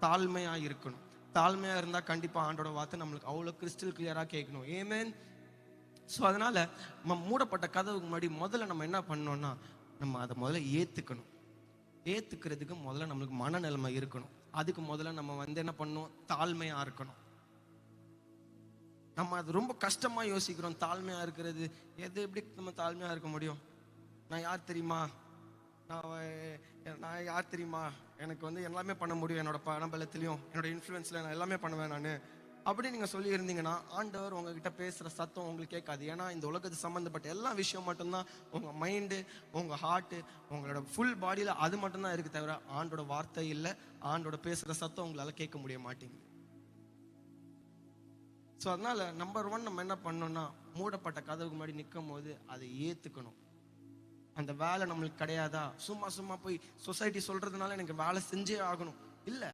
தாழ்மையா இருக்கணும். தாழ்மையா இருந்தா கண்டிப்பா ஆண்டோட வார்த்தை நம்மளுக்கு அவ்வளோ கிறிஸ்டல் கிளியரா கேட்கணும். ஏமேன். ஸோ அதனால நம்ம மூடப்பட்ட கதவுக்கு முன்னாடி முதல்ல நம்ம என்ன பண்ணோம்னா, நம்ம அதை முதல்ல ஏத்துக்கணும். ஏத்துக்கிறதுக்கு முதல்ல நம்மளுக்கு மனநிலைமை இருக்கணும். அதுக்கு முதல்ல நம்ம என்ன பண்ணணும், தாழ்மையா இருக்கணும். நம்ம அது ரொம்ப கஷ்டமா யோசிக்கிறோம். தாழ்மையா இருக்கிறது எப்படி நம்ம தாழ்மையா இருக்க முடியும்? நான் யார் தெரியுமா, நான் யார் தெரியுமா, எனக்கு எல்லாமே பண்ண முடியும், என்னோட பணபலத்திலையும் என்னோட இன்ஃப்ளூயன்ஸ்ல நான் எல்லாமே பண்ணுவேன் நான் அப்படி நீங்க சொல்லி இருந்தீங்கன்னா ஆண்டவர் உங்ககிட்ட பேசுற சத்தம் உங்களுக்கு கேட்காது. ஏன்னா இந்த உலகத்து சம்பந்தப்பட்ட எல்லா விஷயம் மட்டும்தான் உங்க மைண்டு, உங்க ஹார்ட், உங்களோட ஃபுல் பாடியில அது மட்டும்தான் இருக்கு தவிர ஆண்டோட வார்த்தை இல்லை, ஆண்டோட பேசுற சத்தம் உங்களால கேட்க முடிய மாட்டேங்குது. ஸோ அதனால நம்பர் 1 நம்ம என்ன பண்ணோம்னா, மூடப்பட்ட கதவுக்கு முன்னாடி நிற்கும் போது அதை ஏத்துக்கணும். அந்த வேலை நம்மளுக்கு கிடையாதா, சும்மா சும்மா போய் சொசைட்டி சொல்றதுனால எனக்கு வேலை செஞ்சே ஆகணும் இல்லை.